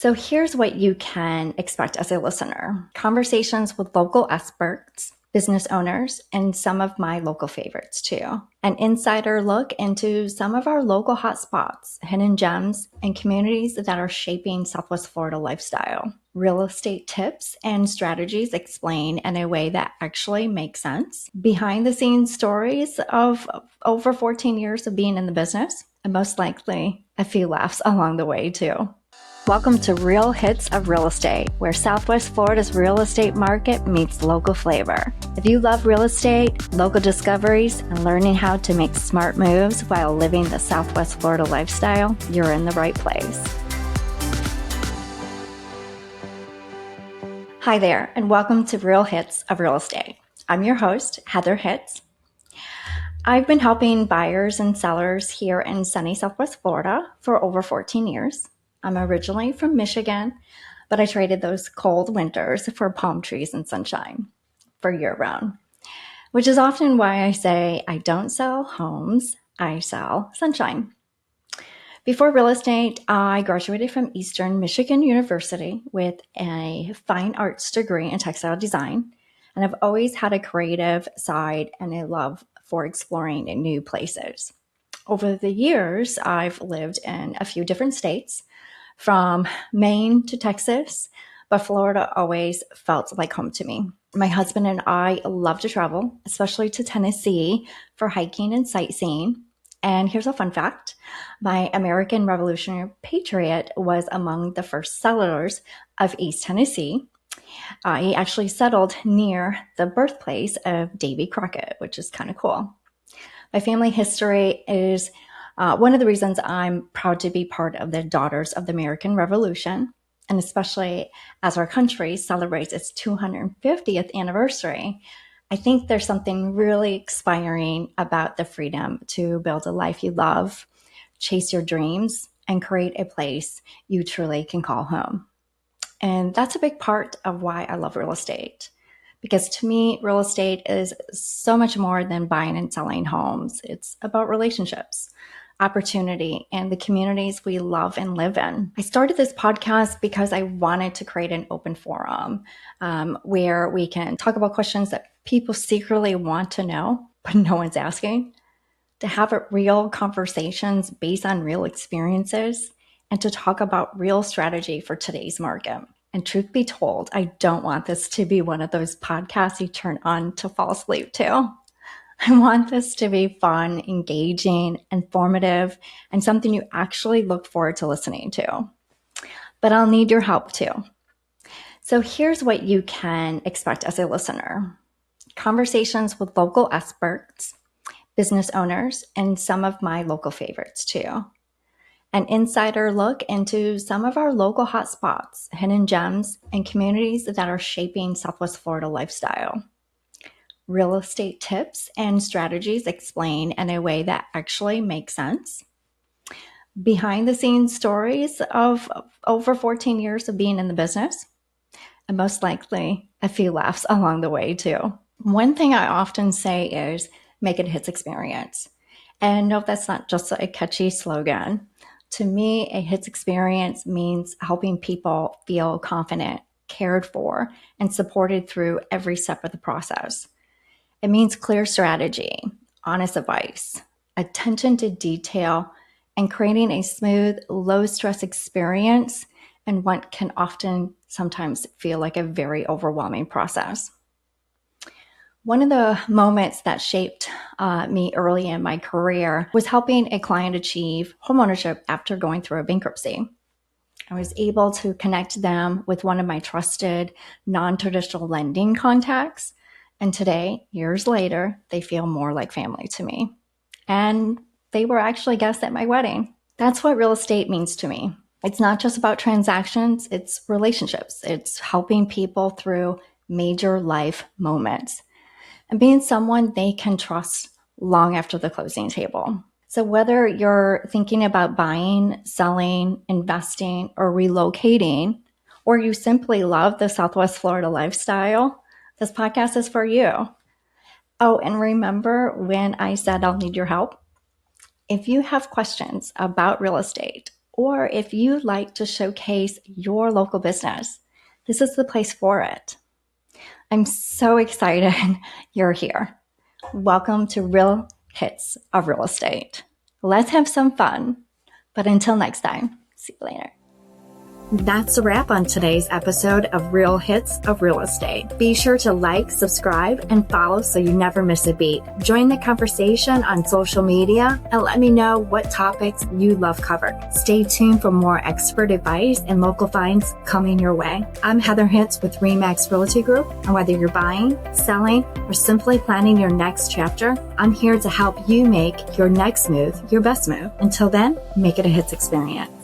So here's what you can expect as a listener: conversations with local experts, business owners, and some of my local favorites too. An insider look into some of our local hotspots, hidden gems, and communities that are shaping Southwest Florida lifestyle. Real estate tips and strategies explained in a way that actually makes sense. Behind the scenes stories of over 14 years of being in the business, and most likely a few laughs along the way too. Welcome to Real Hits of Real Estate, where Southwest Florida's real estate market meets local flavor. If you love real estate, local discoveries, and learning how to make smart moves while living the Southwest Florida lifestyle, you're in the right place. Hi there, and welcome to Real Hits of Real Estate. I'm your host, Heather Hitz. I've been helping buyers and sellers here in sunny Southwest Florida for over 14 years. I'm originally from Michigan, but I traded those cold winters for palm trees and sunshine for year-round, which is often why I say I don't sell homes, I sell sunshine. Before real estate, I graduated from Eastern Michigan University with a fine arts degree in textile design, and I've always had a creative side and a love for exploring new places. Over the years, I've lived in a few different states, from Maine to Texas, but Florida always felt like home to me. My husband and I love to travel, especially to Tennessee for hiking and sightseeing. And here's a fun fact: my American Revolutionary Patriot was among the first settlers of East Tennessee. He actually settled near the birthplace of Davy Crockett, which is kind of cool. My family history is one of the reasons I'm proud to be part of the Daughters of the American Revolution, and especially as our country celebrates its 250th anniversary. I think there's something really inspiring about the freedom to build a life you love, chase your dreams, and create a place you truly can call home. And that's a big part of why I love real estate. Because to me, real estate is so much more than buying and selling homes. It's about relationships, opportunity, and the communities we love and live in. I started this podcast because I wanted to create an open forum where we can talk about questions that people secretly want to know, but no one's asking, to have real conversations based on real experiences, and to talk about real strategy for today's market. And truth be told, I don't want this to be one of those podcasts you turn on to fall asleep to. I want this to be fun, engaging, informative, and something you actually look forward to listening to. But I'll need your help too. So here's what you can expect as a listener: conversations with local experts, business owners, and some of my local favorites too. An insider look into some of our local hotspots, hidden gems, and communities that are shaping Southwest Florida lifestyle. Real estate tips and strategies explained in a way that actually makes sense. Behind the scenes stories of over 14 years of being in the business, and most likely a few laughs along the way too. One thing I often say is make it a Hitz experience. And no, that's not just a catchy slogan. To me, a Hitz experience means helping people feel confident, cared for, and supported through every step of the process. It means clear strategy, honest advice, attention to detail, and creating a smooth, low-stress experience in what can often sometimes feel like a very overwhelming process. One of the moments that shaped me early in my career was helping a client achieve homeownership after going through a bankruptcy. I was able to connect them with one of my trusted non-traditional lending contacts. And today, years later, they feel more like family to me. And they were actually guests at my wedding. That's what real estate means to me. It's not just about transactions, it's relationships. It's helping people through major life moments and being someone they can trust long after the closing table. So whether you're thinking about buying, selling, investing, or relocating, or you simply love the Southwest Florida lifestyle, this podcast is for you. Oh, and remember when I said I'll need your help? If you have questions about real estate or if you'd like to showcase your local business, this is the place for it. I'm so excited you're here. Welcome to Real Hits of Real Estate. Let's have some fun. But until next time, see you later. That's a wrap on today's episode of Real Hits of Real Estate. Be sure to like, subscribe, and follow so you never miss a beat. Join the conversation on social media and let me know what topics you love covered. Stay tuned for more expert advice and local finds coming your way. I'm Heather Hitz with RE/MAX Realty Group, and whether you're buying, selling, or simply planning your next chapter, I'm here to help you make your next move your best move. Until then, make it a Hitz experience.